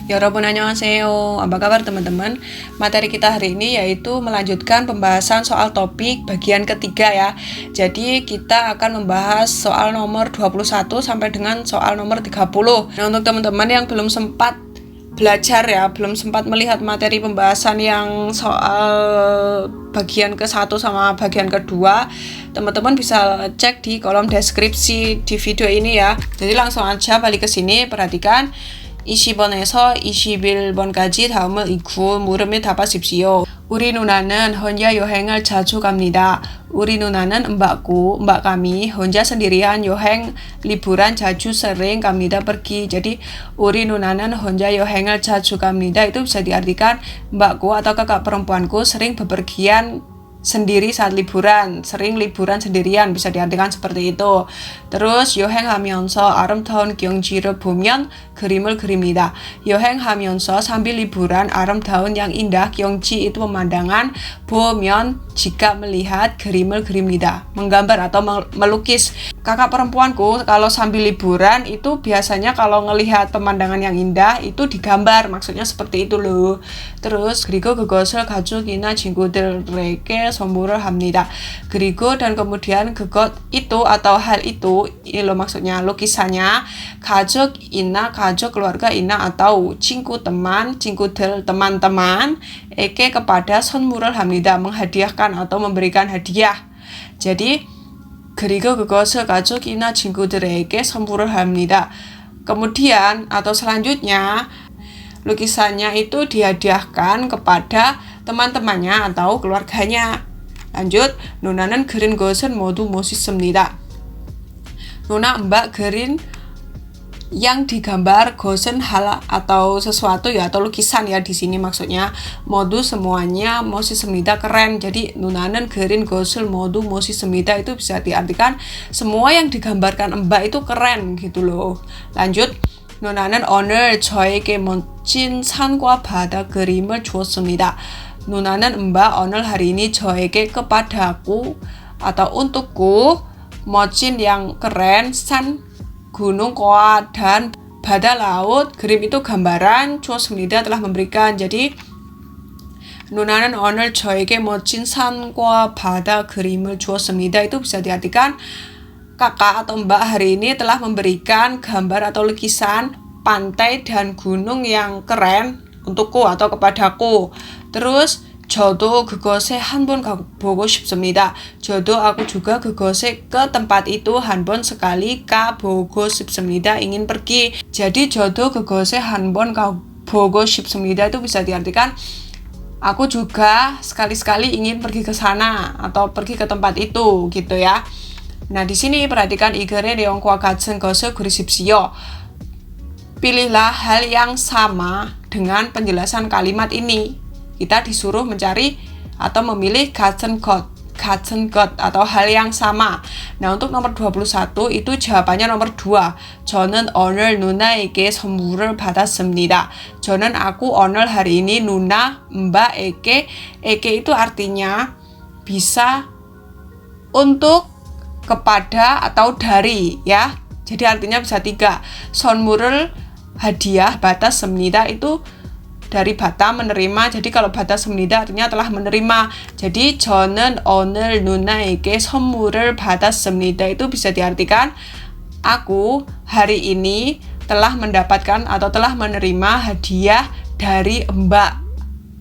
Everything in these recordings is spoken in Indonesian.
Yorobu annyeonghaseyo, apa kabar teman-teman? Materi kita hari ini yaitu melanjutkan pembahasan soal topik bagian ketiga ya. Jadi kita akan membahas soal nomor 21 sampai dengan soal nomor 30. Nah, untuk teman-teman yang belum sempat belajar ya, belum sempat melihat materi pembahasan yang soal bagian ke-1 sama bagian kedua, teman-teman bisa cek di kolom deskripsi di video ini ya. Jadi langsung aja balik ke sini, perhatikan 20번에서 21번까지 다음을 읽고 물음을 답하십시오. 우리 누나는 혼자 여행을 자주 갑니다. 우리 누나는 mbakku, mbak kami 혼자 sendirian 여행 liburan 자주 sering 갑니다 pergi. Jadi 우리 누나는 혼자 여행을 자주 갑니다 itu bisa diartikan mbakku atau kakak perempuanku sering bepergian sendiri saat liburan, sering liburan sendirian, bisa diartikan seperti itu. Terus 여행하면서 아름다운 경치를 보면 그림을 그립니다. 여행하면서 sambil liburan, 아름다운 yang indah, 경치 itu pemandangan, 보면 jika melihat, 그림을 그립니다. menggambar atau melukis. Kakak perempuanku kalau sambil liburan itu biasanya kalau ngelihat pemandangan yang indah itu digambar, maksudnya seperti itu loh. Terus 그리고 그것을 가족이나 친구들에게 선물을 합니다. 그리고 dan kemudian 그것 itu atau hal itu, ini loh maksudnya lukisannya, 가족 ina 가족 keluarga ina atau 친구 teman, 친구들 teman-teman, eke kepada 선물을 합니다, menghadiahkan atau memberikan hadiah. Jadi 그리고 그것을 가족이나 친구들에게 선물을 합니다. Kemudian atau selanjutnya lukisannya itu dihadiahkan kepada teman-temannya atau keluarganya. Lanjut, 누나는 그린 것은 모두 멋있습니다. 누나 mbak 그린 yang digambar 것은 hal atau sesuatu ya, atau lukisan ya di sini maksudnya. 모두 semuanya 멋있습니다 keren. Jadi 누나는 그린 것을 모두 멋있습니다 itu bisa diartikan semua yang digambarkan mbak itu keren gitu loh. Lanjut, 누나는 오늘 저에게 멋진 산과 바다 그림을 주었습니다. 누나는 mbak 오늘 hari ini 저에게 kepadaku atau untukku 멋진 yang keren, san gunung, koa dan bada laut, 그림 itu gambaran, 주었습니다 telah memberikan. Jadi 누나는 오늘 저에게 멋진 산과 바다 그림을 주었습니다 itu bisa diartikan kakak atau mbak hari ini telah memberikan gambar atau lukisan pantai dan gunung yang keren untukku atau kepadaku. Terus 저도 그것에 한번 가보고 싶습니다. 저도 aku juga 그것에 ke tempat itu 한번 sekali 가보고 싶습니다 ingin pergi. Jadi 저도 그것에 한번 가보고 싶습니다 itu bisa diartikan aku juga sekali-sekali ingin pergi ke sana atau pergi ke tempat itu gitu ya. Nah, di sini perhatikan 이 글의 내용과 같은 것을 그리십시오. Pilihlah hal yang sama dengan penjelasan kalimat ini. Kita disuruh mencari atau memilih 같은 것 atau hal yang sama. Nah, untuk nomor 21 itu jawabannya nomor 2. 저는 오늘 누나에게 선물을 받았습니다. 저는 aku 오늘 hari ini 누나 mbak eke itu artinya bisa, untuk, kepada atau dari ya. Jadi artinya bisa 3. 선물을 hadiah 받았습니다 itu dari bata menerima. Jadi kalau 받았습니다 artinya telah menerima. Jadi 저는 오늘 누나에게 선물을 받았습니다 itu bisa diartikan aku hari ini telah mendapatkan atau telah menerima hadiah dari mbak.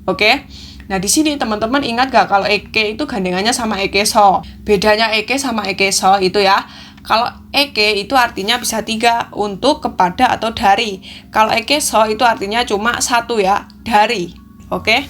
Oke? Nah, di sini teman-teman ingat gak kalau eke itu gandengannya sama ekeso. Bedanya eke sama ekeso itu ya. Kalau eke itu artinya bisa 3, untuk, kepada, atau dari. Kalau ekeso itu artinya cuma 1 ya, dari. Oke?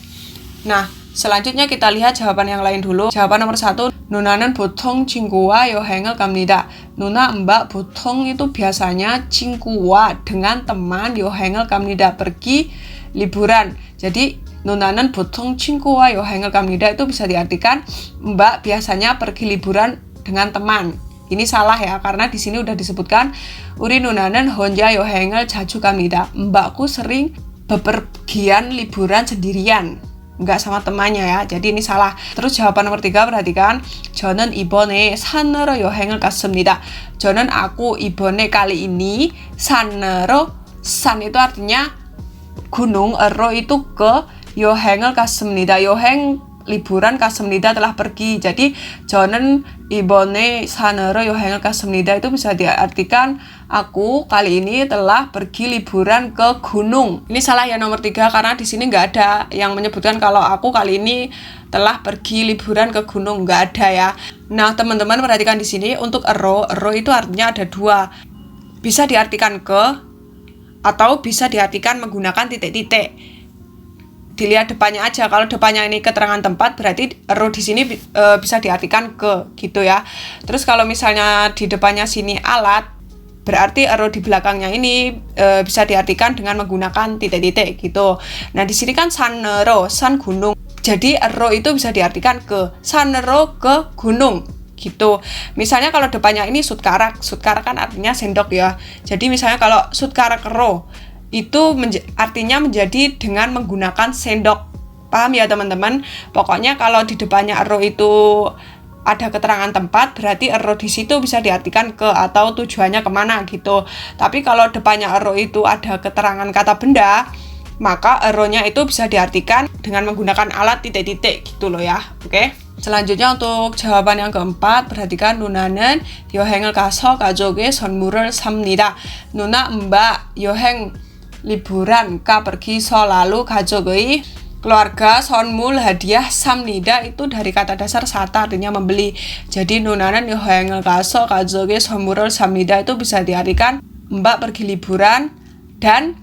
Nah, selanjutnya kita lihat jawaban yang lain dulu. Jawaban nomor 1, 누나는 보통 친구와 여행을 갑니다. 누나 mbak 보통 itu biasanya 친구와 dengan teman 여행을 갑니다. pergi liburan. Jadi 누나는 보통 친구와 여행을 갑니다 itu bisa diartikan mbak biasanya pergi liburan dengan teman. Ini salah ya, karena di sini udah disebutkan 우리 누나는 혼자 여행을 자주 갑니다. Mbakku sering bepergian liburan sendirian, nggak sama temannya ya. Jadi ini salah. Terus jawaban nomor 3 perhatikan. 저는 이번에 산으로 여행을 갔습니다. 저는 aku 이번에 kali ini 산으로, san itu artinya gunung, ero itu ke 여행을 갔습니다. 여행 liburan 갔습니다 telah pergi. Jadi 저는 이번에 산으로 여행을 갔습니다 itu bisa diartikan aku kali ini telah pergi liburan ke gunung. Ini salah ya nomor 3 karena di sini nggak ada yang menyebutkan kalau aku kali ini telah pergi liburan ke gunung, nggak ada ya. Nah teman-teman perhatikan di sini untuk ero itu artinya ada 2, bisa diartikan ke atau bisa diartikan menggunakan titik-titik. Dilihat depannya aja, kalau depannya ini keterangan tempat berarti ero di sini bisa diartikan ke gitu ya. Terus kalau misalnya di depannya sini alat, berarti ero di belakangnya ini bisa diartikan dengan menggunakan titik-titik gitu. Nah di sini kan 산으로, san gunung. Jadi ero itu bisa diartikan ke, 산으로 ke gunung gitu. Misalnya kalau depannya ini sutkarak kan artinya sendok ya. Jadi misalnya kalau sutkarak ero itu artinya menjadi dengan menggunakan sendok. Paham ya teman-teman? Pokoknya kalau di depannya ero itu ada keterangan tempat, berarti ero di situ bisa diartikan ke atau tujuannya kemana gitu. Tapi kalau depannya ero itu ada keterangan kata benda, maka ero-nya itu bisa diartikan dengan menggunakan alat titik-titik gitu loh ya. Oke? Selanjutnya untuk jawaban yang keempat, perhatikan 누나는 여행을 가서 가족의 선물을 삽니다. 누나, mbak, 여행 liburan ka pergi lalu 가족의 keluarga 선물 hadiah 삽니다 itu dari kata dasar sata artinya membeli. Jadi 누나는 여행을 가서 가족의 선물을 삽니다 itu bisa diartikan mbak pergi liburan dan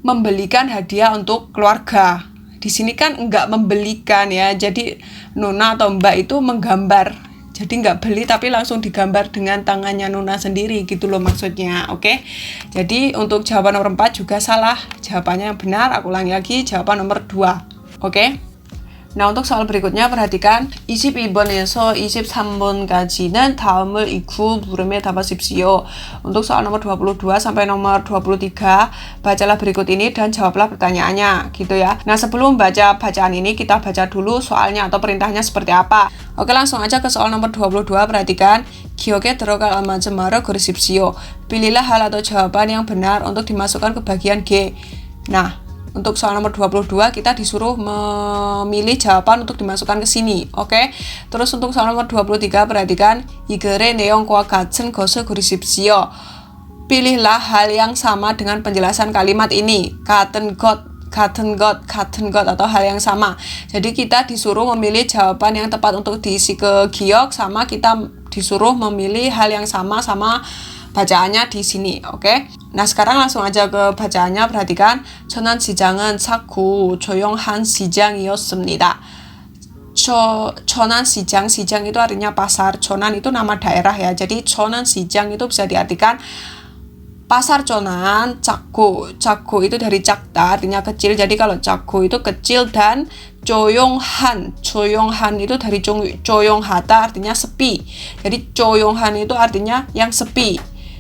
membelikan hadiah untuk keluarga. Di sini kan enggak membelikan ya. Jadi nuna atau mbak itu menggambar. Jadi nggak beli tapi langsung digambar dengan tangannya Nuna sendiri gitu loh maksudnya. Oke. Jadi untuk jawaban nomor 4 juga salah. Jawabannya yang benar, aku ulangi lagi, jawaban nomor 2. Oke. Nah untuk soal berikutnya perhatikan 22번에서 23번까지는 다음을 읽고 물음에 답하십시오. Untuk soal nomor 22 sampai nomor 23 bacalah berikut ini dan jawablah pertanyaannya gitu ya. Nah sebelum baca bacaan ini kita baca dulu soalnya atau perintahnya seperti apa. Oke langsung aja ke soal nomor 22. Perhatikan 기억에 들어갈 알맞은 말을 고르십시오. Pilihlah hal atau jawaban yang benar untuk dimasukkan ke bagian G. Nah untuk soal nomor 22 kita disuruh memilih jawaban untuk dimasukkan ke sini. Oke. Terus untuk soal nomor 23 perhatikan 이 글의 내용과 같은 것을 고르십시오. Pilihlah hal yang sama dengan penjelasan kalimat ini. 같은 것 atau hal yang sama. Jadi kita disuruh memilih jawaban yang tepat untuk diisi ke giok sama kita disuruh memilih hal yang sama bacaannya di sini, oke? Nah sekarang langsung aja ke bacaannya. Perhatikan 천안시장은 작고 조용한 시장이었습니다. 천안시장, 시장 itu artinya pasar. 천안 itu nama daerah ya. Jadi 천안시장 itu bisa diartikan pasar Conan. 작고 itu dari 작다 artinya kecil. Jadi kalau 작고 itu kecil dan 조용한 itu dari 조용하다 artinya sepi. Jadi 조용한 itu artinya yang sepi.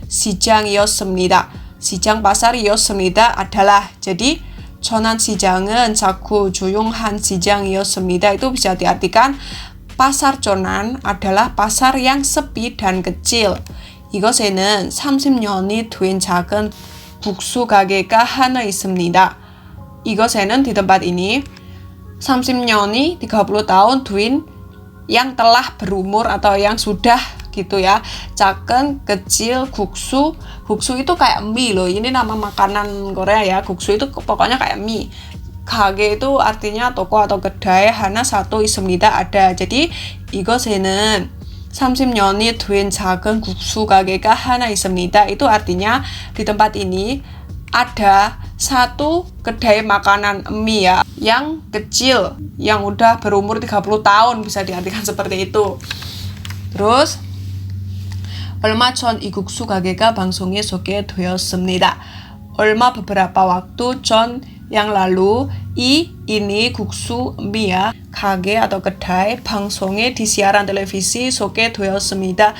시장이었습니다. 시장 pasar이었습니다 adalah. jadi 천안시장은 작고 조용한 시장이었습니다 itu bisa diartikan pasar Conan adalah pasar yang sepi dan kecil. 이곳에는 30년이 된 작은 국수 가게가 하나 있습니다. 이곳에는 di tempat ini 30년이 30 tahun 된 yang telah berumur atau yang sudah gitu ya. 작은 kecil, 국수 itu kayak mie loh. Ini nama makanan Korea ya. 국수 itu pokoknya kayak mie. 가게 itu artinya toko atau kedai. 하나 satu 있습니다 ada. Jadi 이곳에는 30년이 된 작은 국수 가게가 하나 있습니다. Itu artinya di tempat ini ada satu kedai makanan mie ya yang kecil, yang udah berumur 30 tahun, bisa diartikan seperti itu. Terus 얼마 전 이 국수 가게가 방송에 소개되었습니다. 얼마 beberapa waktu 전 yang lalu ini 국수 mie 가게 atau kedai 방송에 di siaran televisi 소개되었습니다.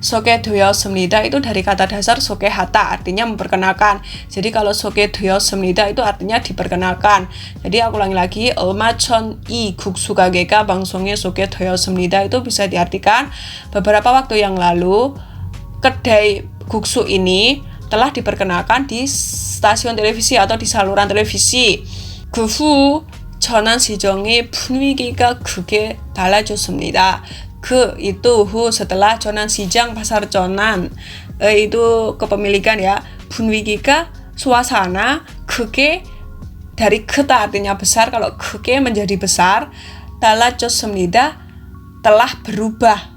소개되었습니다 itu dari kata dasar 소개하다 artinya memperkenalkan. Jadi kalau 소개되었습니다 itu artinya diperkenalkan. Jadi aku ulangi lagi 얼마 전 이 국수 가게가 방송에 소개되었습니다 itu bisa diartikan beberapa waktu yang lalu kedai 국수 ini telah diperkenalkan di stasiun televisi atau di saluran televisi. 그 후 전환 시장의 분위기가 크게 달라졌습니다. itu setelah 전환 시장 pasar 전환 itu kepemilikan ya. 분위기가 suasana, 크게 dari 크다 artinya besar, kalau 크게 menjadi besar, 달라졌습니다 telah berubah.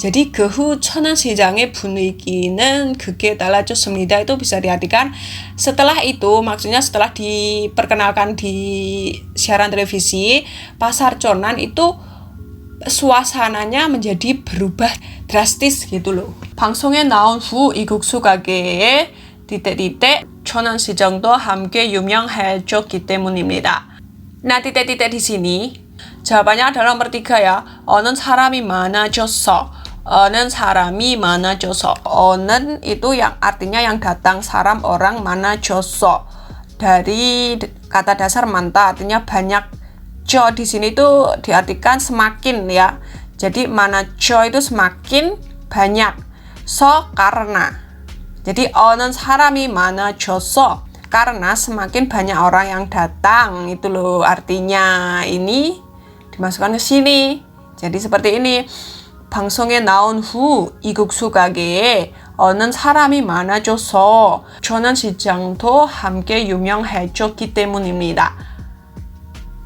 jadi 그 후 천안시장의 분위기는 크게 달라졌습니다 itu bisa diartikan setelah itu, maksudnya setelah diperkenalkan di siaran televisi, pasar Conan itu suasananya menjadi berubah drastis gitu loh. 방송에 나온 후 이국수 가게의 titik-titik 천안시장도 함께 유명해졌기 때문입니다. Nah, titik-titik di sini jawabannya adalah nomor 3 ya. 어는 사람이 많아졌어. 어는 사람이 많아져서. 어는 itu yang artinya yang datang, saram orang, 많아졌어 dari kata dasar manta artinya banyak. 저 di sini itu diartikan semakin ya. Jadi 많아져 itu semakin banyak. 서 karena. Jadi 어는 사람이 많아졌어 karena semakin banyak orang yang datang, itu loh artinya. Ini dimasukkan ke sini. Jadi seperti ini. 방송에 나온 후 이국수 가게에 어는 사람이 많아져서 전환시장도 함께 유명해졌기 때문입니다.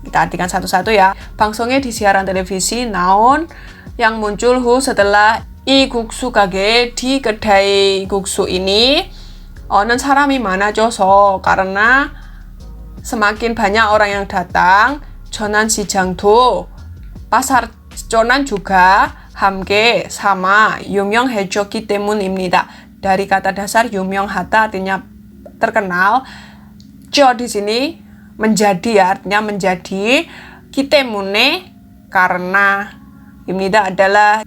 Kita artikan satu-satu ya. 방송에 di siaran televisi naon yang muncul hu setelah 이국수 가게 di kedai 국수 ini 어는 사람이 많아져서 karena semakin banyak orang yang datang. 전환시장도 pasar Conan juga 함께 sama 유명해졌기 때문입니다. Dari kata dasar 유명하다 artinya terkenal. 저 di sini menjadi ya, artinya menjadi. 기 때문에 karena. 입니다 adalah.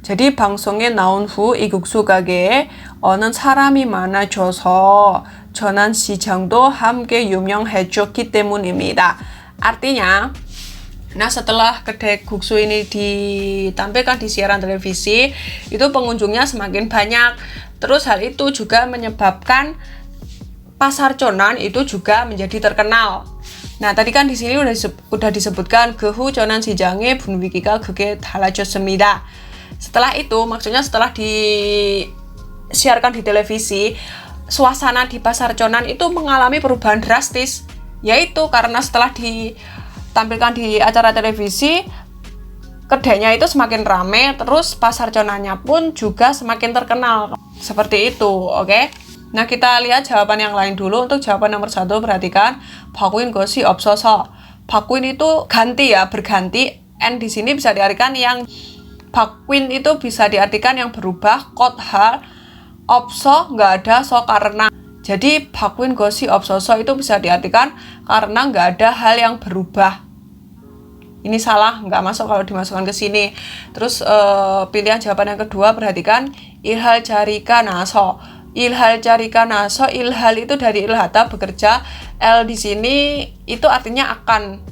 jadi 방송에 나온 후 이국수 가게에 어느 사람이 많아져서 전환시장도 함께 유명해졌기 때문입니다. artinya nah, setelah kedai guksu ini ditampilkan di siaran televisi, itu pengunjungnya semakin banyak. Terus hal itu juga menyebabkan pasar Conan itu juga menjadi terkenal. Nah, tadi kan di sini udah disebutkan gehu Conan 시장의 분위기가 크게 달라졌습니다. Setelah itu, maksudnya setelah disiarkan di televisi, suasana di pasar Conan itu mengalami perubahan drastis, yaitu karena setelah tampilkan di acara televisi, kedainya itu semakin rame, terus pasar Conannya pun juga semakin terkenal. Seperti itu, oke? Nah, kita lihat jawaban yang lain dulu. Untuk jawaban nomor 1, perhatikan. 바뀐 것이 없어서. 바뀐 itu ganti ya, berganti. And di sini bisa diartikan yang 바뀐 itu bisa diartikan yang berubah. 것 hal, 없어 nggak ada, so karena. Jadi 바뀐 것이 없어서 itu bisa diartikan karena nggak ada hal yang berubah. Ini salah, nggak masuk kalau dimasukkan ke sini. Terus pilihan jawaban yang kedua, perhatikan. 일할 자리가 나서. 일할 자리가 나서. 일할 itu dari ilhata, bekerja. L di sini itu artinya akan.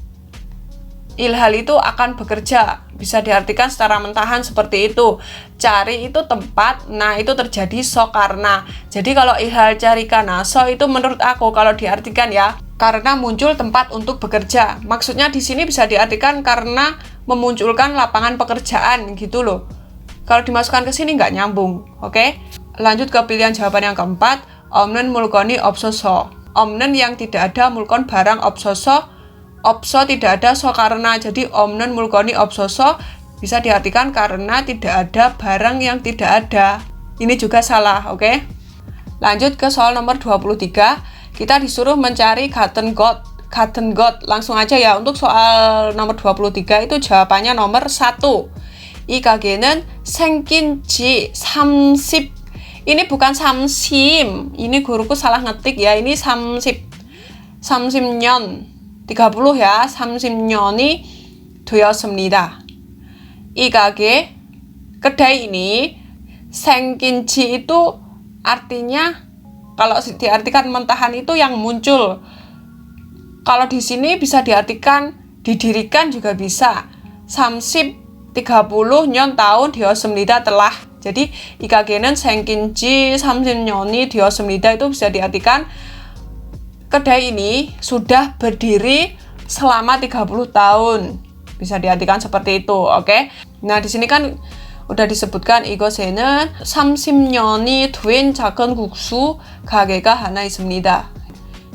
Ilhal itu akan bekerja. Bisa diartikan secara mentahan seperti itu. Cari itu tempat, nah itu terjadi so karena. Jadi kalau ilhal 자리가 나서 itu menurut aku kalau diartikan ya, karena muncul tempat untuk bekerja. Maksudnya di sini bisa diartikan karena memunculkan lapangan pekerjaan gitu loh. Kalau dimasukkan ke sini nggak nyambung, oke? Lanjut ke pilihan jawaban yang keempat. 없는 물건이 없어서. 없는 yang tidak ada, 물건 barang, 없어서. 없어 tidak ada, so karena. Jadi 없는 물건이 없어서 bisa diartikan karena tidak ada barang yang tidak ada. Ini juga salah, oke? Lanjut ke soal nomor 23. Kita disuruh mencari 같은 것. Langsung aja ya. Untuk soal nomor 23 itu jawabannya nomor 1. 이 가게는 생긴 지 30. Ini bukan 30. Ini guruku salah ngetik ya. Ini 30. 30년. 30 ya. 30년이 되었습니다. 이 가게, kedai ini, 생긴 지 itu artinya kalau diartikan mentahan itu yang muncul. Kalau di sini bisa diartikan didirikan juga bisa. 30 년 tahun 되었습니다 telah. Jadi 이가게는 생긴 지 30년이 되었습니다. Itu bisa diartikan kedai ini sudah berdiri selama 30 tahun. Bisa diartikan seperti itu, oke? Nah, di sini kan udah disebutkan 이곳에는 30년이 된 작은 국수 가게가 하나 있습니다.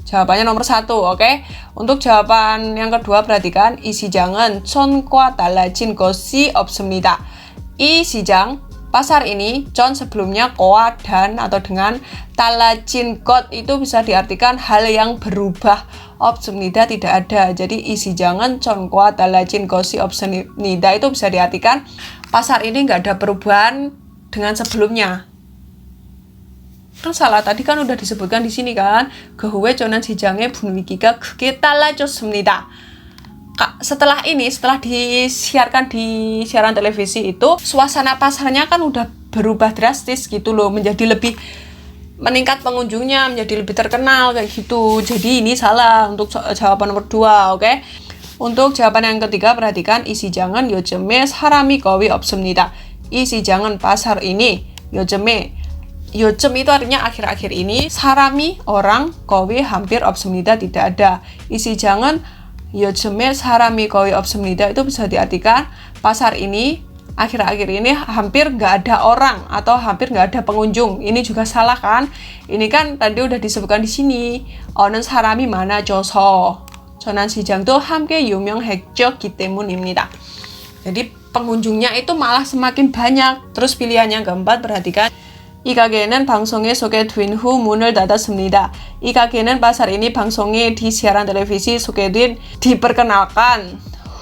Jawabannya nomor 1, oke? Untuk jawaban yang kedua, perhatikan 이 시장은 전과 달라진 것이 없습니다. 이 시장, pasar ini, 전 sebelumnya koa dan atau dengan 달라진 것 itu bisa diartikan hal yang berubah. 없습니다 tidak ada. Jadi 이 시장은 전과 달라진 것이 없습니다 itu bisa diartikan pasar ini nggak ada perubahan dengan sebelumnya. Kan salah, tadi kan udah disebutkan di sini kan. 그 후에 저는 시장의 분위기가 크게 달라졌습니다. Setelah ini, setelah disiarkan di siaran televisi itu, suasana pasarnya kan udah berubah drastis gitu loh, menjadi lebih meningkat pengunjungnya, menjadi lebih terkenal kayak gitu. Jadi ini salah untuk jawaban nomor 2, oke? Untuk jawaban yang ketiga, perhatikan 이 시장은 요즘에 사람이 거의 없습니다. 이 시장은 pasar ini, 요즘에 요즘 itu artinya akhir-akhir ini, 사람이 orang, 거의 hampir 없습니다 tidak ada. 이 시장은 요즘에 사람이 거의 없습니다 itu bisa diartikan pasar ini akhir-akhir ini hampir nggak ada orang atau hampir nggak ada pengunjung. Ini juga salah kan? Ini kan tadi udah disebutkan di sini. 어느 사람이 많아져서 전환 시장도 함께 유명해졌기 때문입니다. Jadi pengunjungnya itu malah semakin banyak. Terus pilihan yang keempat, perhatikan. 이 가게는 방송에 소개된 후 문을 닫았습니다. 이 가게는 pasar ini 방송에 di siaran televisi 소개된 diperkenalkan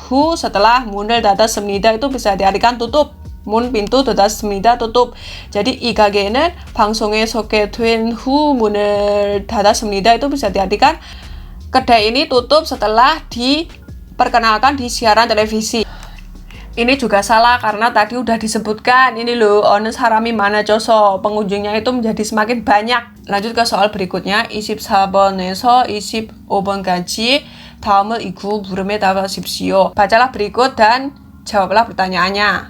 후 setelah 문을 닫았습니다 itu bisa diartikan tutup. 문 pintu 닫았습니다 tutup. Jadi 이 가게는 방송에 소개된 후 문을 닫았습니다 itu bisa diartikan kedai ini tutup setelah diperkenalkan di siaran televisi. Ini juga salah karena tadi udah disebutkan ini loh, 어느 사람이 많아져서 pengunjungnya itu menjadi semakin banyak. Lanjut ke soal berikutnya, 24번에서 25번까지 다음을 이구 물음에 답하십시오. Bacalah berikut dan jawablah pertanyaannya.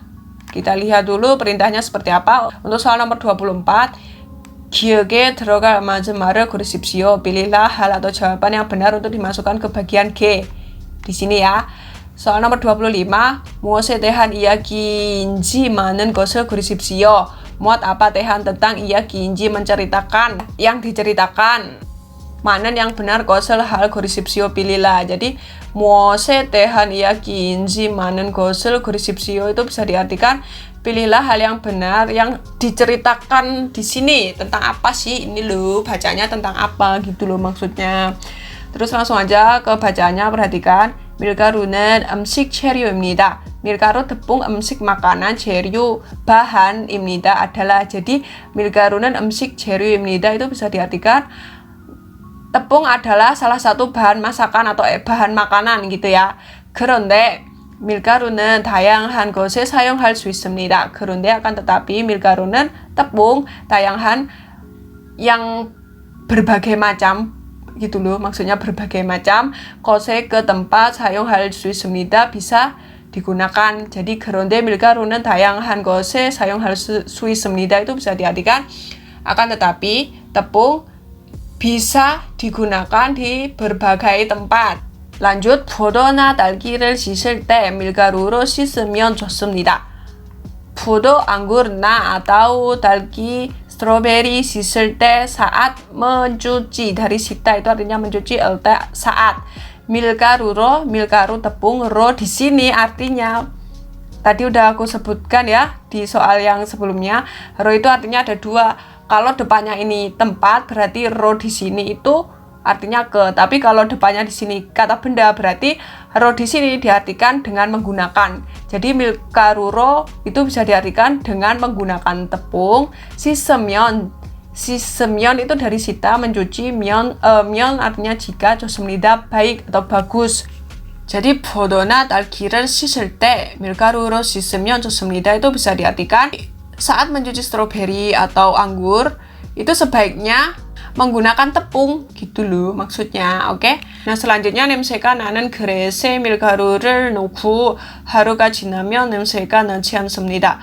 Kita lihat dulu perintahnya seperti apa. Untuk soal nomor 24, 기억에 들어갈 맞은 말을 고르십시오. Pilihlah hal atau jawaban yang benar untuk dimasukkan ke bagian G. Di sini ya. Soal nomor 25, 무엇에 대한 이야기인지 많은 것을 고르십시오. Muat apa 대한 tentang 이야기인지 menceritakan, yang diceritakan. Mana yang benar 것을 hal 고르십시오 pilihlah. Jadi 무엇에 대한 이야기인지 많은 것을 고르십시오 itu bisa diartikan pilihlah hal yang benar yang diceritakan di sini. Tentang apa sih ini loh, bacanya tentang apa gitu loh maksudnya. Terus langsung aja ke bacaannya, perhatikan. 밀가루는 음식 재료입니다. 밀가루 tepung 음식 makanan, 재료 bahan입니다 adalah. Jadi 밀가루는 음식 재료입니다 itu bisa diartikan tepung adalah salah satu bahan masakan atau bahan makanan gitu ya. 그런데 밀가루는 다양한 것에 사용할 수 있습니다. 그런데 akan tetapi 밀가루는 tepung 다양한 yang berbagai macam gitu loh, maksudnya berbagai macam 것에 ke tempat 사용할 수 있습니다 bisa digunakan. Jadi 그런데 밀가루는 다양한 것에 사용할 수 있습니다 itu bisa diartikan akan tetapi tepung bisa digunakan di berbagai tempat. Lanjut, 포도나 딸기를 씻을 때 밀가루로 씻으면 좋습니다. 포도, anggur, na atau talgi, strawberry 씻을 때 saat mencuci. Dari sita itu artinya mencuci, saat. Milgaru tepung, ro di sini artinya tadi udah aku sebutkan ya di soal yang sebelumnya. Ro itu artinya ada dua. Kalau depannya ini tempat berarti ro di sini itu artinya ke. Tapi kalau depannya di sini kata benda berarti ro di sini diartikan dengan menggunakan. Jadi milgaruro itu bisa diartikan dengan menggunakan tepung. Sisemion itu dari sita mencuci, mion artinya jika, 좋습니다 baik atau bagus. Jadi 포도나 딸기를 씻을 때 밀가루로 씻으면 좋습니다 itu bisa diartikan saat mencuci stroberi atau anggur itu sebaiknya menggunakan tepung gitu loh maksudnya, oke? Nah selanjutnya 냄새가 나는 그릇에 밀가루를 넣고 하루가 지나면 냄새가 나지 않습니다.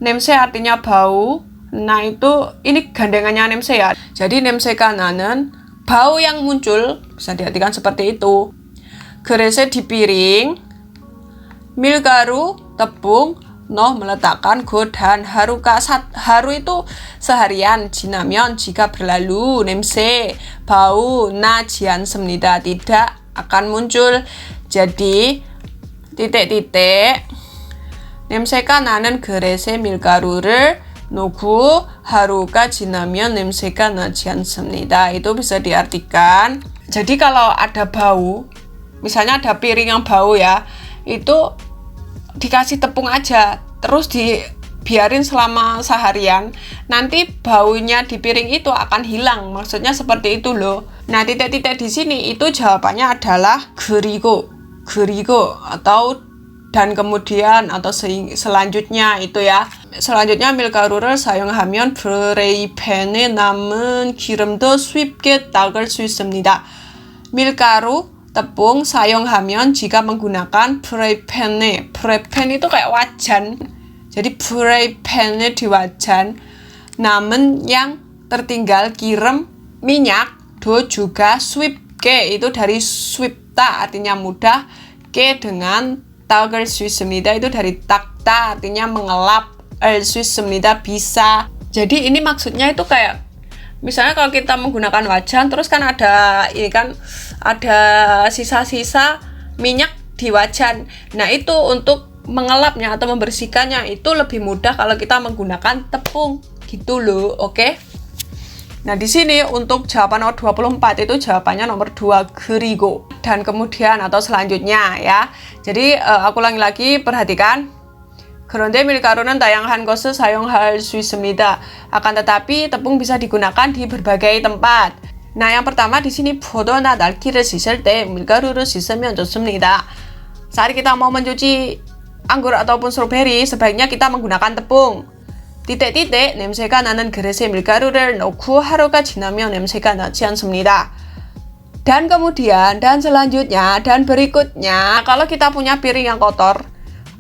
냄새 artinya bau. Nah itu ini gandengannya 냄새 ya. Jadi 냄새가 나는 bau yang muncul bisa diartikan seperti itu. 그릇에 di piring, 밀가루, tepung, meletakkan dan haru itu seharian, 지나면 jika berlalu, 냄새, bau, 나지 않습니다, tidak akan muncul. Jadi titik-titik 냄새가 나는 그릇에 밀가루를 놓고 하루가 지나면 냄새가 나지 않습니다. Itu bisa diartikan. Jadi kalau ada bau, misalnya ada piring yang bau ya, itu dikasih tepung aja, terus dibiarin selama seharian, nanti baunya di piring itu akan hilang. Maksudnya seperti itu loh. Nah, titik-titik di sini itu jawabannya adalah 그리고 atau dan kemudian atau selanjutnya itu ya. Selanjutnya 밀가루를 사용하면 프라이팬에 남은 기름도 쉽게 닦을 수 있습니다. 밀가루 tepung 사용하면 jika menggunakan 프라이팬 itu kayak wajan. Jadi 프라이팬에 di wajan 남은 yang tertinggal gi름 minyak do juga 쉽게 itu dari 쉽다 artinya mudah ke dengan 닦을 수 있습니다 itu dari takta artinya mengelap 알 수 있습니다 bisa. Jadi ini maksudnya itu kayak misalnya kalau kita menggunakan wajan terus kan ada sisa-sisa minyak di wajan. Nah, itu untuk mengelapnya atau membersihkannya itu lebih mudah kalau kita menggunakan tepung gitu loh, oke? Nah, di sini untuk jawaban nomor 24 itu jawabannya nomor 2 그리고 dan kemudian atau selanjutnya ya. Jadi aku ulangi lagi, perhatikan. 그런데 밀가루는 다양한 것을 사용할 수 있습니다. Akan tetapi tepung bisa digunakan di berbagai tempat. Nah, yang pertama di sini 포도나 날키를 씻을 때 밀가루를 씻으면 좋습니다. Saat kita mau mencuci anggur ataupun stroberi, sebaiknya kita menggunakan tepung. titik-titik 냄새가 나는 그릇에 밀가루를 넣고 하루가 지나면 냄새가 나지 않습니다. Dan kemudian, dan selanjutnya, dan berikutnya, kalau kita punya piring yang kotor,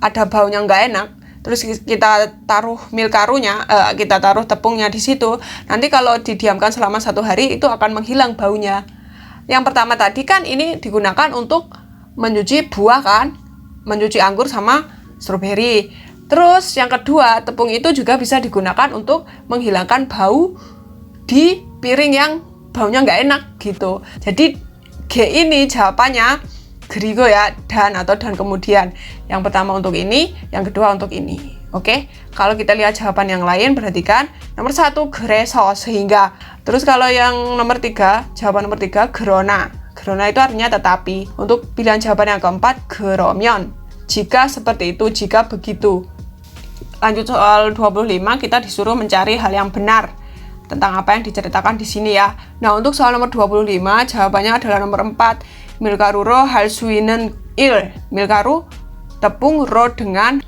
ada baunya nggak enak, terus kita taruh milkarunya, kita taruh tepungnya di situ, nanti kalau didiamkan selama 1 hari itu akan menghilang baunya. Yang pertama tadi kan ini digunakan untuk mencuci buah kan, mencuci anggur sama stroberi. Terus yang kedua, tepung itu juga bisa digunakan untuk menghilangkan bau di piring yang baunya nggak enak gitu. Jadi G ini jawabannya 그리고 ya, dan atau dan kemudian. Yang pertama untuk ini, yang kedua untuk ini. Oke, kalau kita lihat jawaban yang lain, perhatikan nomor 1 그래서 sehingga. Terus kalau yang nomor 3, jawaban nomor 3 그러나. 그러나 itu artinya tetapi. Untuk pilihan jawaban yang keempat 그러면. Jika seperti itu, jika begitu. Lanjut soal 25, kita disuruh mencari hal yang benar tentang apa yang diceritakan di sini ya. Nah, untuk soal nomor 25, jawabannya adalah nomor 4. 밀가루로 할 수 있는 일. 밀가루, tepung, ro dengan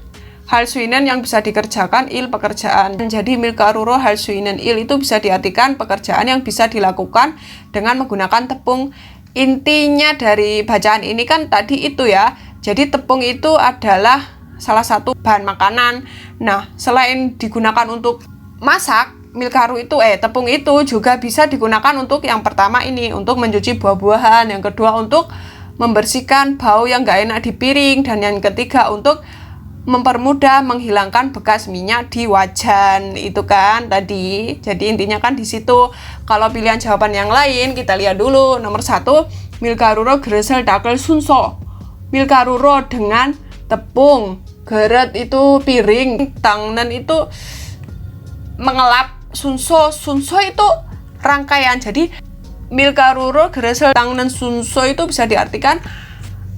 hal 수 있는 yang bisa dikerjakan, il pekerjaan. Jadi 밀가루로 할 수 있는 일 itu bisa diartikan pekerjaan yang bisa dilakukan dengan menggunakan tepung. Intinya dari bacaan ini kan tadi itu ya. Jadi tepung itu adalah salah satu bahan makanan. Nah, selain digunakan untuk masak, tepung itu juga bisa digunakan untuk yang pertama ini, untuk mencuci buah-buahan, yang kedua untuk membersihkan bau yang gak enak di piring, dan yang ketiga untuk mempermudah menghilangkan bekas minyak di wajan itu kan tadi. Jadi intinya kan di situ. Kalau pilihan jawaban yang lain kita lihat dulu. Nomor 1, 밀가루로 그릇을 닦을 순서. 밀가루로 dengan tepung, geret itu piring, tangan itu mengelap, 순서 itu rangkaian. Jadi 밀가루로 그릇을 닦는 순서 itu bisa diartikan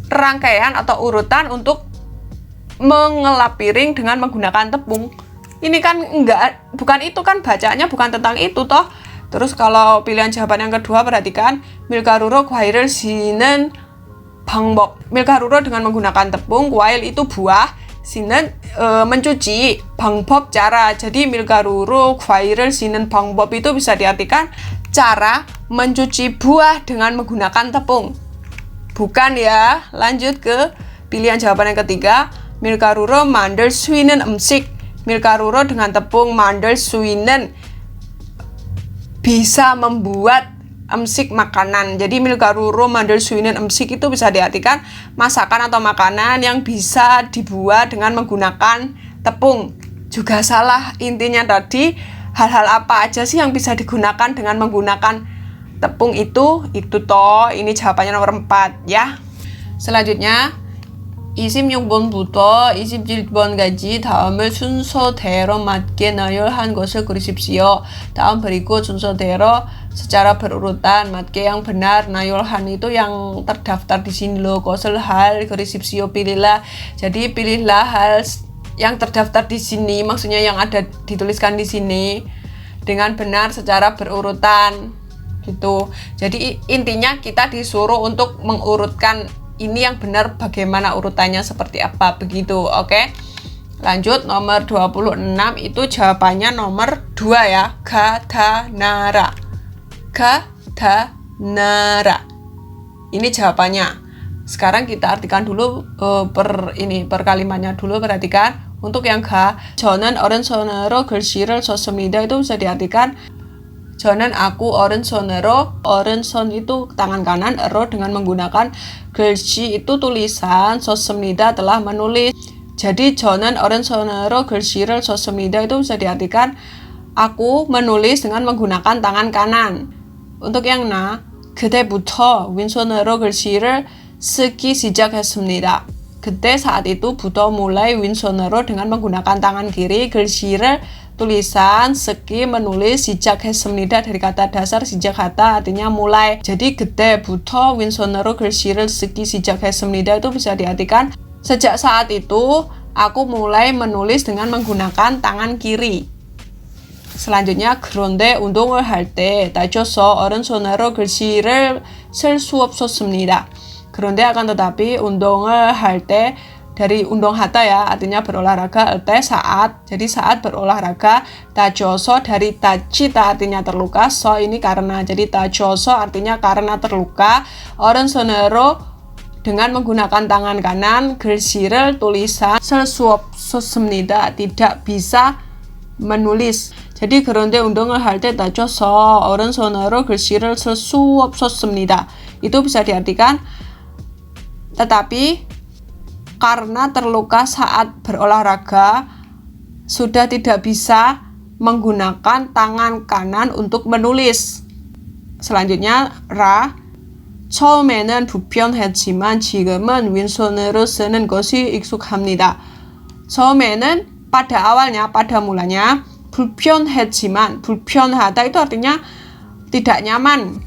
rangkaian atau urutan untuk mengelap piring dengan menggunakan tepung. Ini kan bukan itu kan, bacaannya bukan tentang itu toh. Terus kalau pilihan jawaban yang kedua, perhatikan 밀가루로 과일을 씻는 방법. 밀가루로 dengan menggunakan tepung, 과일 itu buah, 씻는 mencuci, 방법 cara. Jadi 밀가루로 과일을 씻는 방법 itu bisa diartikan cara mencuci buah dengan menggunakan tepung. Bukan ya. Lanjut ke pilihan jawaban yang ketiga, 밀가루로 만들 수 있는 음식. 밀가루로 dengan tepung 만들 수 있는 bisa membuat 음식 makanan. Jadi 밀가루로 만들 수 있는 음식 itu bisa diartikan masakan atau makanan yang bisa dibuat dengan menggunakan tepung. Juga salah, intinya tadi hal-hal apa aja sih yang bisa digunakan dengan menggunakan tepung itu toh. Ini jawabannya nomor 4 ya. Selanjutnya 26번부터 27번까지 다음을 순서대로 맞게 나열한 것을 그리십시오. 다음 berikut 순서대로 secara berurutan 맞게 yang benar nayorhan itu yang terdaftar di sini loh. 것을 hal 그리십시오 pilihlah. Jadi pilihlah hal yang terdaftar di sini, maksudnya yang ada dituliskan di sini dengan benar secara berurutan gitu. Jadi intinya kita disuruh untuk mengurutkan ini yang benar bagaimana urutannya seperti apa begitu. Oke. Lanjut nomor 26 itu jawabannya nomor 2 ya. Gadanara. Gadanara. Ini jawabannya. Sekarang kita artikan dulu per kalimatnya dulu, perhatikan. Untuk yang ga, 저는 오른손으로 글씨를 썼습니다. Itu bisa diartikan 저는 aku 오른손으로, 오른손 itu tangan kanan, ero dengan menggunakan 글씨 itu tulisan, 썼습니다 telah menulis. Jadi 저는 오른손으로 글씨를 썼습니다 itu bisa diartikan aku menulis dengan menggunakan tangan kanan. Untuk yang na, 그때부터 왼손으로 글씨를 쓰기 시작했습니다. 그때 saat itu buto mulai 왼손으로 dengan menggunakan tangan kiri 글씨를 tulisan seki menulis 시작했습니다 dari kata dasar 시작하다 artinya mulai. Jadi 그때부터 왼손으로 글씨를 쓰기 시작했습니다 itu bisa diartikan sejak saat itu aku mulai menulis dengan menggunakan tangan kiri. Selanjutnya 그런데 운동을 할 때 다쳐서 오른손으로 글씨를 쓸 수 없었습니다. 그런데 akan tetapi 운동을 할 때 dari undong hata ya, artinya berolahraga, te saat, jadi saat berolahraga, tajoso dari tajita artinya terluka, so ini karena, jadi tajoso artinya karena terluka, 오른손으로 dengan menggunakan tangan kanan, 글씨를 tulisan, 쓸 수 없었습니다, tidak bisa menulis. jadi 그런데 운동을 할 때 다쳐서 오른손으로 글씨를 쓸 수 없었습니다. itu bisa diartikan tetapi karena terluka saat berolahraga sudah tidak bisa menggunakan tangan kanan untuk menulis. Selanjutnya ra 처음에는 불편했지만 지금은 왼손으로 쓰는 것이 익숙합니다. 처음에는 pada awalnya, pada mulanya 불편했지만, 불편하다 itu artinya tidak nyaman.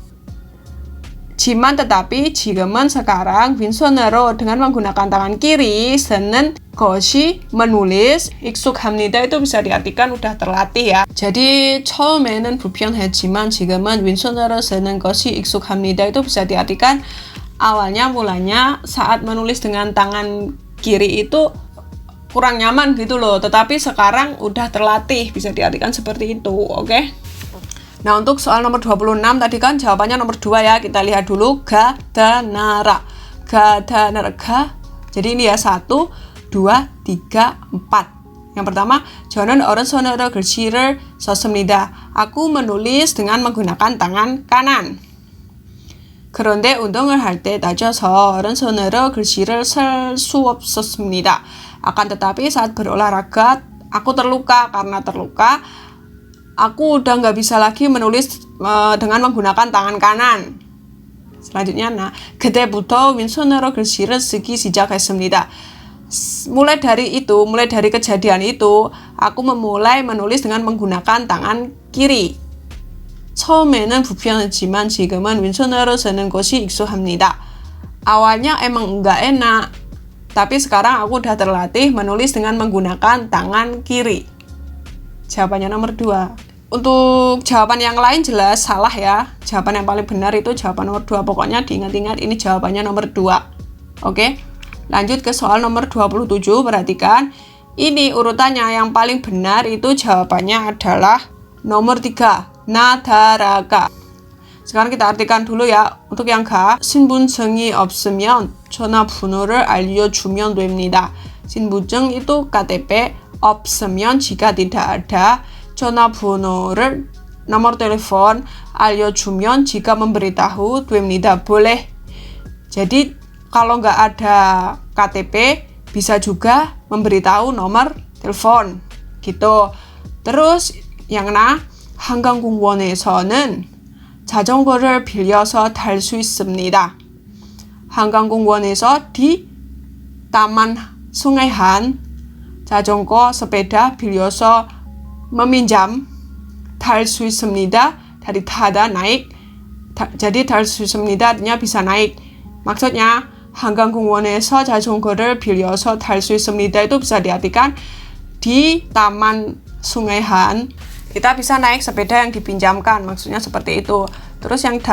지만 tetapi 지금은 sekarang 왼손으로 dengan menggunakan tangan kiri 쓰는 것이 menulis 익숙합니다 itu bisa diartikan udah terlatih ya. jadi 처음에는 불편했지만 지금은 왼손으로 쓰는 것이 익숙합니다 itu bisa diartikan awalnya mulanya saat menulis dengan tangan kiri itu kurang nyaman gitu loh, tetapi sekarang udah terlatih, bisa diartikan seperti itu. Oke. Nah, untuk soal nomor 26 tadi kan jawabannya nomor 2 ya. Kita lihat dulu gadanara. Gadanara. Jadi ini ya 1, 2, 3, 4. Yang pertama, 저는 오른손으로 글씨를 썼습니다. Aku menulis dengan menggunakan tangan kanan. 그런데 운동을 할 때 다쳐서 오른손으로 글씨를 쓸 수 없었습니다. Akan tetapi saat berolahraga, aku terluka. Karena terluka, aku udah nggak bisa lagi menulis dengan menggunakan tangan kanan. Selanjutnya, nah, 그때부터 왼손으로 글씨를 쓰기 시작했습니다. Mulai dari kejadian itu, aku memulai menulis dengan menggunakan tangan kiri. 처음에는 불편했지만 지금은 왼손으로 쓰는 것이 익숙합니다. Awalnya emang nggak enak, tapi sekarang aku udah terlatih menulis dengan menggunakan tangan kiri. Jawabannya nomor 2. Untuk jawaban yang lain jelas salah ya. Jawaban yang paling benar itu jawaban nomor 2. Pokoknya diingat-ingat ini jawabannya nomor 2. Oke. Lanjut ke soal nomor 27. Perhatikan. Ini urutannya yang paling benar itu jawabannya adalah nomor 3. Nadaraga. Sekarang kita artikan dulu ya. Untuk yang ga, 신분증이 없으면 전화번호를 알려주면 됩니다. 신분증 itu KTP, 없으면 jika tidak ada, 전화번호를 nomor telepon 알려주면 jika memberitahu 됩니다. boleh. Jadi kalau nggak ada KTP bisa juga memberitahu nomor telepon gitu. Terus yang 한강공원에서는 자전거를 빌려서 탈 수 있습니다. 한강공원에서 di Taman Sungaihan 자전거 sepeda 빌려서 meminjam 탈 수 있습니다. dari tada naik. jadi 탈 수 있습니다 artinya bisa naik. Maksudnya 한강공원에서 자전거를 빌려서 탈 수 있습니다 itu bisa diartikan di Taman Sungaihan kita bisa naik sepeda yang dipinjamkan, maksudnya seperti itu. Terus yang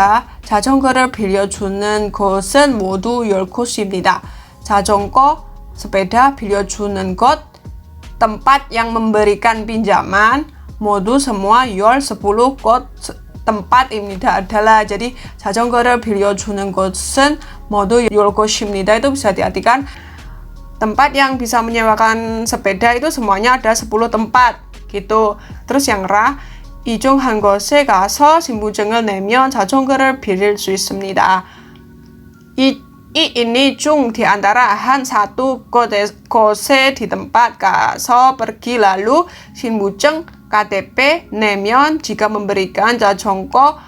자전거를 빌려주는 곳은 모두 10곳입니다. 자전거, sepeda, 빌려주는 곳, tempat yang memberikan pinjaman, modu semua 10 곳 tempat입니다 adalah. jadi 자전거를 빌려주는 곳은 modu 10곳입니다 itu bisa diartikan tempat yang bisa menyewakan sepeda itu semuanya ada 10 tempat gitu. Terus yang 이중한 곳에 가서 신분증을 내면 자전거를 빌릴 수 있습니다. ini 중 di antara satu 곳에 di tempat 가서 pergi lalu 신분증 KTP 내면 jika memberikan 자전거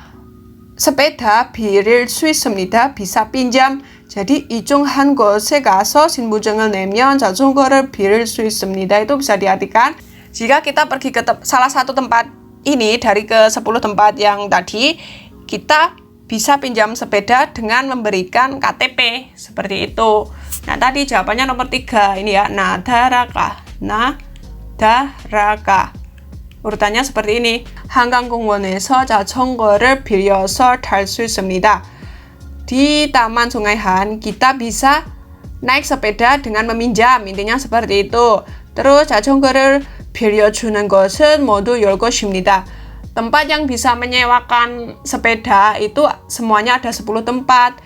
sepeda 빌릴 수 있습니다. bisa pinjam. jadi 이중한 곳에 가서 신분증을 내면 자전거를 빌릴 수 있습니다. itu bisa diartikan jika kita pergi ke salah satu tempat ini dari ke 10 tempat yang tadi, kita bisa pinjam sepeda dengan memberikan KTP seperti itu. Nah, tadi jawabannya nomor 3 ini ya, nadaraka. Urutannya seperti ini. 한강공원에서 자전거를 빌려서 탈 수 있습니다. Di Taman Sungaihan kita bisa naik sepeda dengan meminjam, intinya seperti itu. Terus 자전거를 빌려주는 것은 모두 10곳입니다. tempat yang bisa menyewakan sepeda itu semuanya ada 10 tempat.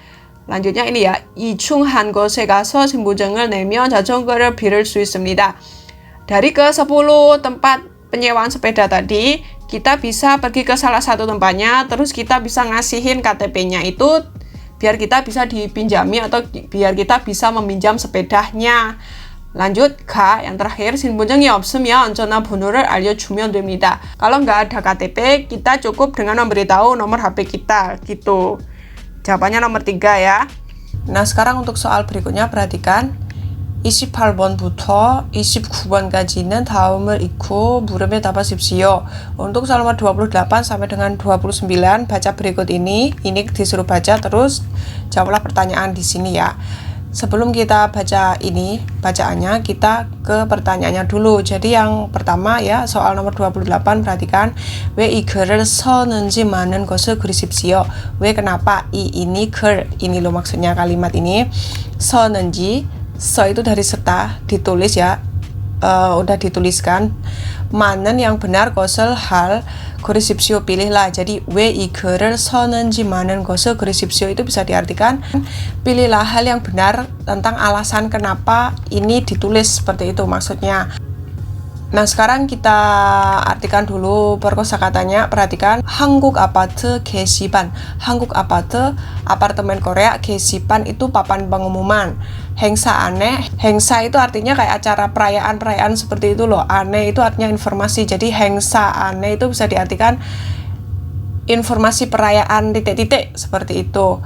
lanjutnya ini ya, 이중한 곳에 가서 신분증을 내면 자전거를 빌릴 수 있습니다. dari ke 10 tempat penyewaan sepeda tadi, kita bisa pergi ke salah satu tempatnya, terus kita bisa ngasihin KTP-nya itu biar kita bisa dipinjami atau biar kita bisa meminjam sepedanya. lanjut K yang terakhir, 신분증이 없으면 전화번호를 알려주면 됩니다. kalau nggak ada KTP kita cukup dengan memberitahu nomor HP kita gitu. jawabannya nomor 3 ya. Nah sekarang untuk soal berikutnya perhatikan 28번부터 29번까지는 다음을 읽고 물음에 답하십시오. untuk soal nomor 28 sampai dengan 29 baca berikut ini disuruh baca terus jawablah pertanyaan di sini ya. Sebelum kita baca ini, bacaannya kita ke pertanyaannya dulu. Jadi yang pertama ya, soal nomor 28 perhatikan 왜 이 글을 써는지 많은 것을 그리십시오. 왜 kenapa ini 글, ini loh maksudnya kalimat ini. 써는지, 써 itu dari serta, ditulis ya. Udah dituliskan. 많은 yang benar, 것을 hal, 그리십시오 pilihlah. jadi 왜 이 글을 써는지 많은 것을 그리십시오 itu bisa diartikan pilihlah hal yang benar tentang alasan kenapa ini ditulis, seperti itu maksudnya. Nah sekarang kita artikan dulu perkosakatanya. perhatikan 한국 아파트 게시판. 한국 아파트 apartemen Korea, 게시판 itu papan pengumuman. 행사 aneh, 행사 itu artinya kayak acara perayaan seperti itu loh. aneh itu artinya informasi. jadi 행사 aneh itu bisa diartikan informasi perayaan titik-titik seperti itu.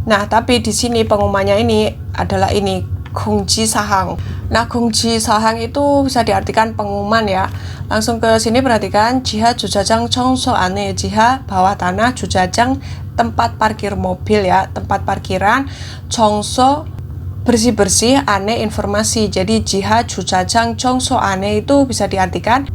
Nah tapi di sini pengumumannya ini adalah ini 공지사항. Nah, 공지사항 itu bisa diartikan pengumuman ya. Langsung ke sini perhatikan 지하 주차장 청소 안내. 지하 bawah tanah, 주차장 tempat parkir mobil ya, tempat parkiran, 청소 bersih-bersih, aneh informasi. jadi 지하 주차장 청소 안내 itu bisa diartikan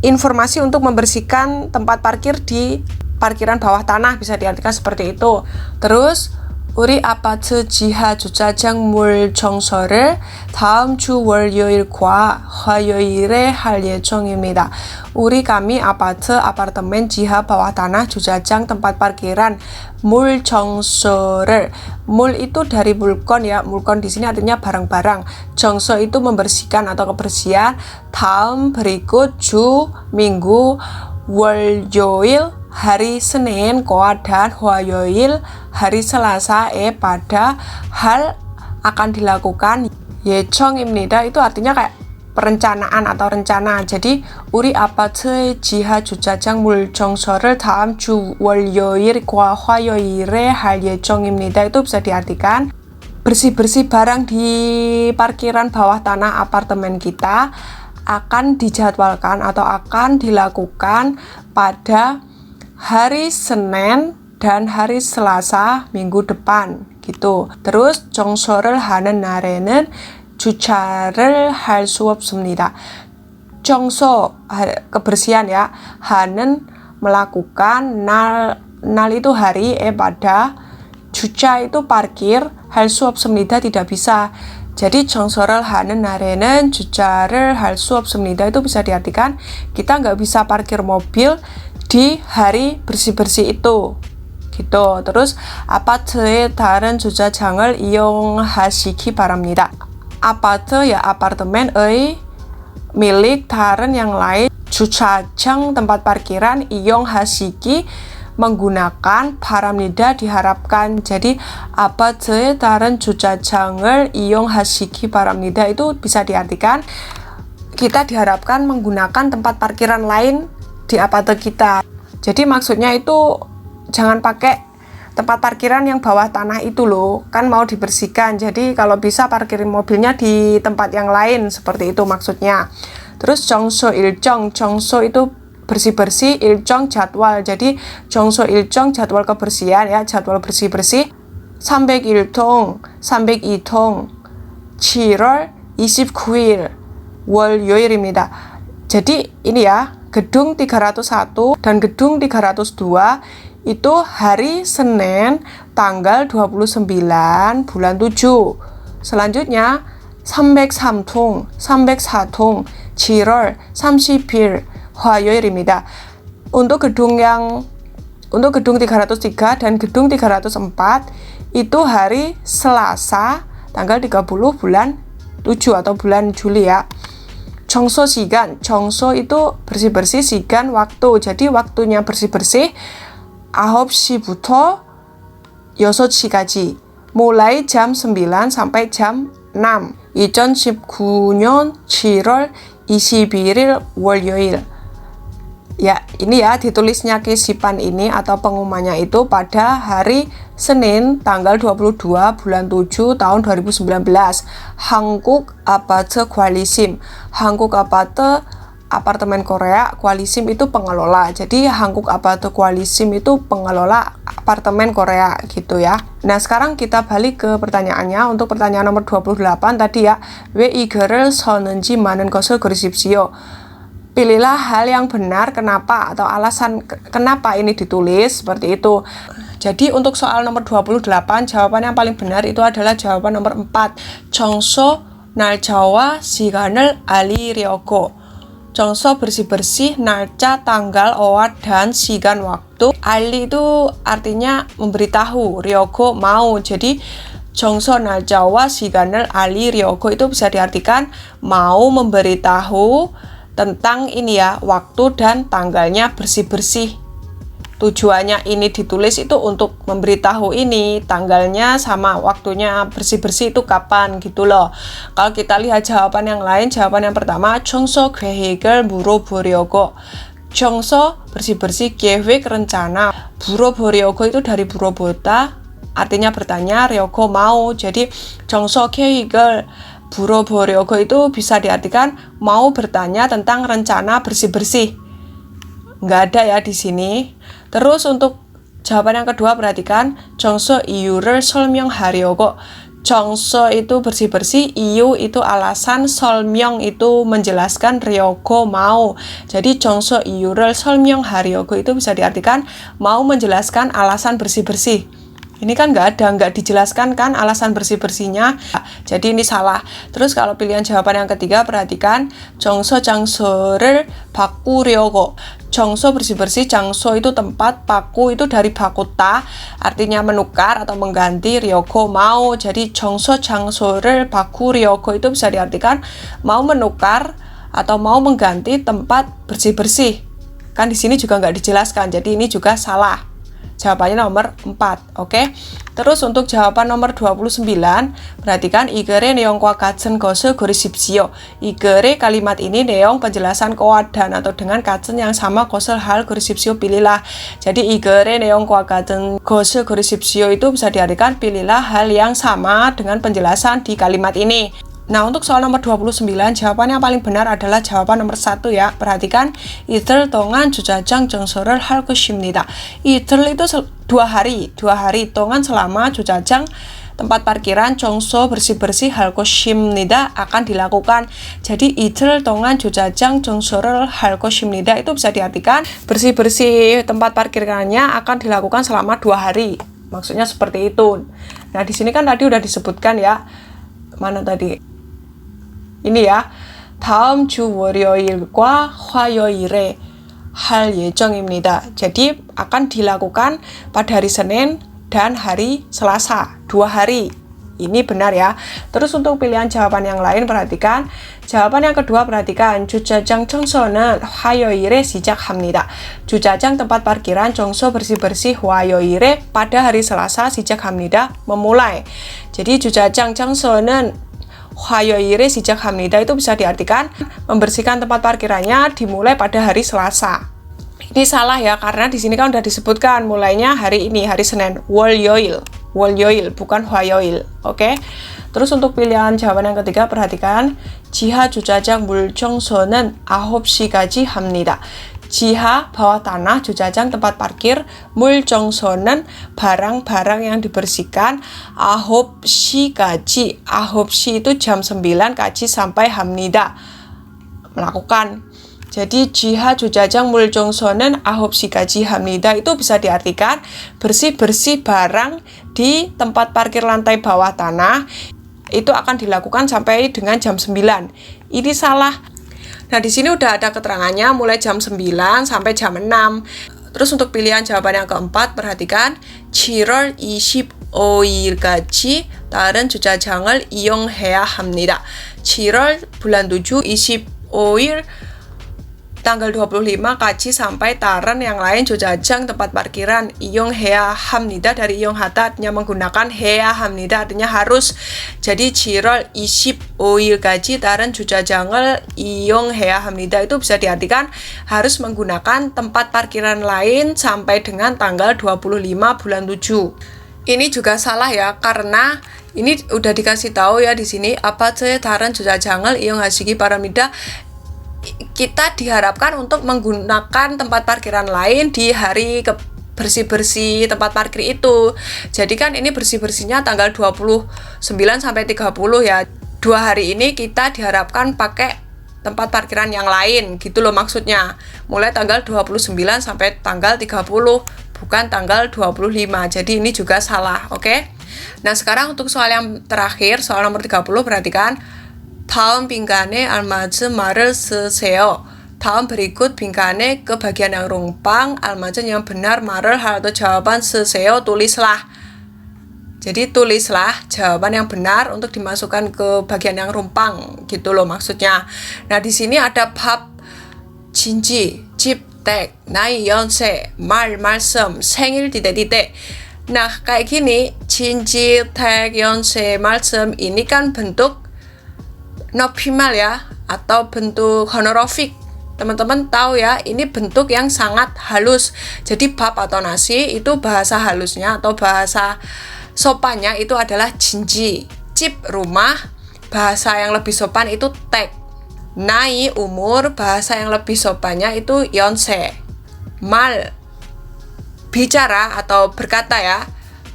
informasi untuk membersihkan tempat parkir di parkiran bawah tanah, bisa diartikan seperti itu. Terus 우리 아파트 지하 주차장 물 청소를 다음 주 월요일과 화요일에 할 예정입니다. 우리 kami apartemen jiha bawah tanah 주차장 tempat parkiran 물 청소를 물 itu dari 물건 ya. 물건 di sini artinya barang-barang. 청소 itu membersihkan atau kebersihan. 다음 berikut 주 minggu 월요일 hari Senin koa dan 화요일 hari Selasa pada hal akan dilakukan 예정입니다 itu artinya kayak perencanaan atau rencana. Jadi 우리 아파트의 지하 주차장 물 청소를 다음 주 월요일과 화요일에 할 예정입니다. itu bisa diartikan bersih-bersih barang di parkiran bawah tanah apartemen kita akan dijadwalkan atau akan dilakukan pada hari Senin dan hari Selasa minggu depan gitu. Terus 청소를 하는 날에는 주차를 할 수 없습니다. 청소 kebersihan ya, 하는 melakukan, 날 itu hari, pada, 주차 itu parkir, 할 수 없습니다 tidak bisa. Jadi 청소를 하는 날에는 주차를 할 수 없습니다 itu bisa diartikan kita nggak bisa parkir mobil di hari bersih-bersih itu gitu. Terus 아파트의 다른 주차장을 이용하시기 바랍니다. 아파트 ya apartemen의 milik 다른 yang lain 주차장 tempat parkiran 이용하시기 menggunakan 바랍니다 diharapkan. Jadi 아파트의 다른 주차장을 이용하시기 바랍니다 itu bisa diartikan kita diharapkan menggunakan tempat parkiran lain di apartemen kita. Jadi maksudnya itu jangan pakai tempat parkiran yang bawah tanah itu loh, kan mau dibersihkan. Jadi kalau bisa parkirin mobilnya di tempat yang lain, seperti itu maksudnya. Terus 청소 일정, 청소 itu bersih-bersih, 일정 jadwal. Jadi 청소 일정 jadwal kebersihan ya, jadwal bersih-bersih. 301통, 302통, 7월 29일 월요일입니다. Jadi ini ya, gedung 301 dan gedung 302 itu hari Senin tanggal 29 bulan 7. Selanjutnya 303통, 304통, 7월 30일 화요일입니다. Untuk gedung 303 dan gedung 304 itu hari Selasa tanggal 30 bulan 7 atau bulan Juli ya. 청소 시간, 청소 itu bersih-bersih, 시간 waktu. Jadi waktunya bersih-bersih 9시부터 6시까지. mulai jam 9 sampai jam 6. 2019년 7월 21일 월요일. Ya, ini ya ditulisnya kisipan ini atau pengumumannya itu pada hari Senin tanggal 22 bulan 7 tahun 2019. 한국 아파트 관리심. 한국 아파트 apartemen Korea, 관리심 itu pengelola. Jadi 한국 아파트 관리심 itu pengelola apartemen Korea gitu ya. Nah, sekarang kita balik ke pertanyaannya. Untuk pertanyaan nomor 28 tadi ya, 왜 이 글을 썼는지 많은 것을 그리십시오. Pilihlah hal yang benar kenapa atau alasan kenapa ini ditulis seperti itu. Jadi untuk soal nomor 28 jawaban yang paling benar itu adalah jawaban nomor 4. 청소 날짜와 시간을 알리려고. 청소 bersih-bersih, 날짜 tanggal, owat dan sigan waktu. 알리 itu artinya memberitahu, 려고 mau. Jadi 청소 날짜와 시간을 알리려고 itu bisa diartikan mau memberitahu tentang ini ya, waktu dan tanggalnya bersih-bersih. Tujuannya ini ditulis itu untuk memberitahu ini tanggalnya sama waktunya bersih-bersih itu kapan gitu loh. Kalau kita lihat jawaban yang lain, jawaban yang pertama 청소 계획을 물어보려고. 청소 bersih-bersih, 계획 rencana, 물어보려고 itu dari 물어보다 artinya bertanya, 려고 mau. Jadi 청소 계획을 물어보려고 itu bisa diartikan mau bertanya tentang rencana bersih-bersih. Nggak ada ya di sini. Terus untuk jawaban yang kedua perhatikan 청소 이유를 설명하려고. 청소 itu bersih-bersih, iyu itu alasan, 설명 itu menjelaskan, 려고 mau. Jadi 청소 이유를 설명하려고 itu bisa diartikan mau menjelaskan alasan bersih-bersih. Ini kan nggak dijelaskan kan alasan bersih-bersihnya. Jadi ini salah. Terus kalau pilihan jawaban yang ketiga, perhatikan 정서 장소를 바꾸려고. 정소 bersih-bersih, 장소 itu tempat, 바꾸 itu dari 바꾸다, artinya menukar atau mengganti, 려고 mau. Jadi 정소 장소를 바꾸려고 itu bisa diartikan mau menukar atau mau mengganti tempat bersih-bersih. Kan di sini juga nggak dijelaskan. Jadi ini juga salah. Jawabannya nomor 4, oke? Terus untuk jawaban nomor 29, perhatikan 이글의 내용과 같은 것을 고르십시오. 이글의 kalimat ini neong penjelasan koadan atau dengan 같은 yang sama 것을 hal 고르십시오, pilihlah. Jadi 이글의 내용과 같은 것을 고르십시오 itu bisa diartikan pilihlah hal yang sama dengan penjelasan di kalimat ini. Nah, untuk soal nomor 29, jawaban yang paling benar adalah jawaban nomor 1 ya. Perhatikan, 이틀 동안 주차장 청소를 할 것입니다. 이틀 itu 2 hari 동안 selama 주차장 tempat parkiran 청소 bersih-bersih 할 것입니다 akan dilakukan. Jadi 이틀 동안 주차장 청소를 할 것입니다 itu bisa diartikan bersih-bersih tempat parkirannya akan dilakukan selama 2 hari. Maksudnya seperti itu. Nah, di sini kan tadi udah disebutkan ya. Mana tadi? Ini ya, 다음 주 월요일과 화요일에 할 예정입니다. Jadi akan dilakukan pada hari Senin dan hari Selasa, 2 hari. Ini benar ya. Terus untuk pilihan jawaban yang lain, perhatikan. Jawaban yang kedua, perhatikan. 주차장 청소는 화요일에 시작합니다. 주차장 tempat parkiran, 청소 bersih-bersih, 화요일에 pada hari Selasa, 시작합니다, memulai. Jadi 주차장 청소는 화요일에 시작합니다 itu bisa diartikan membersihkan tempat parkirannya dimulai pada hari Selasa. Ini salah ya, karena di sini kan udah disebutkan mulainya hari ini, hari Senin. 월요일 bukan 화요일. Oke. Terus untuk pilihan jawaban yang ketiga, perhatikan. 지하 주차장 물 청소는 9시까지 합니다. 지하 bawah tanah, 주차장 tempat parkir, 물 청소는 barang-barang yang dibersihkan, 9시까지. 9시 itu jam 9까지 sampai 합니다. melakukan. Jadi 지하 주차장 물 청소는 9시까지 합니다 itu bisa diartikan bersih-bersih barang di tempat parkir lantai bawah tanah itu akan dilakukan sampai dengan jam 9. Ini salah. Nah, di sini udah ada keterangannya mulai jam 9 sampai jam 6. Terus untuk pilihan jawaban yang keempat, perhatikan. 7월 25일까지 다른 주차장을 이용해야 합니다. 7월 bulan 7, 25일 tanggal 25까지 sampai taran yang lain 주차장 tempat parkiran 이용해야 합니다. Dari 이용하다 artinya menggunakan, 해야 합니다 artinya harus. Jadi 7월 25일까지 taran 주차장을 이용해야 합니다 itu bisa diartikan harus menggunakan tempat parkiran lain sampai dengan tanggal 25 bulan 7. Ini juga salah ya, karena ini udah dikasih tahu ya di sini 아파트의 다른 주차장을 이용하시기 바랍니다. Kita diharapkan untuk menggunakan tempat parkiran lain di hari bersih-bersih tempat parkir itu. Jadi kan ini bersih-bersihnya tanggal 29 sampai 30 ya. 2 hari ini kita diharapkan pakai tempat parkiran yang lain, gitu loh maksudnya. Mulai tanggal 29 sampai tanggal 30, bukan tanggal 25. Jadi ini juga salah, oke? Nah, sekarang untuk soal yang terakhir, soal nomor 30, perhatikan. 다음 빈칸에 알맞은 말을 쓰세요. 다음 berikut 빈칸에 ke bagian yang rumpang, almazan yang benar, 말을 atau jawaban 쓰세요, tulislah. Jadi tulislah jawaban yang benar untuk dimasukkan ke bagian yang rumpang, gitu loh maksudnya. Nah, di sini ada bab, 진지, 집, 댁, 나이, 연세, 말, 말씀, 생일, titik-titik. Nah, kayak gini, 진지, 댁, 연세, 말씀 ini kan bentuk nopimal ya, atau bentuk honorific. Teman-teman tahu ya, ini bentuk yang sangat halus. Jadi bab atau nasi itu bahasa halusnya atau bahasa sopannya itu adalah 진지. Cip rumah, bahasa yang lebih sopan itu 댁. 나이 umur, bahasa yang lebih sopannya itu 연세. 말 bicara atau berkata ya,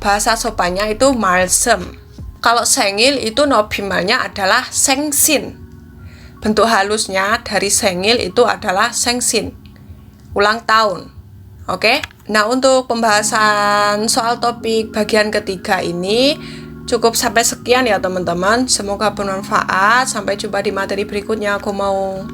bahasa sopannya itu 말씀. Kalau 생일 itu nopimalnya adalah 생신. Bentuk halusnya dari 생일 itu adalah 생신. Ulang tahun. Oke, nah untuk pembahasan soal topik bagian ketiga ini cukup sampai sekian ya teman-teman. Semoga bermanfaat. Sampai jumpa di materi berikutnya. Aku mau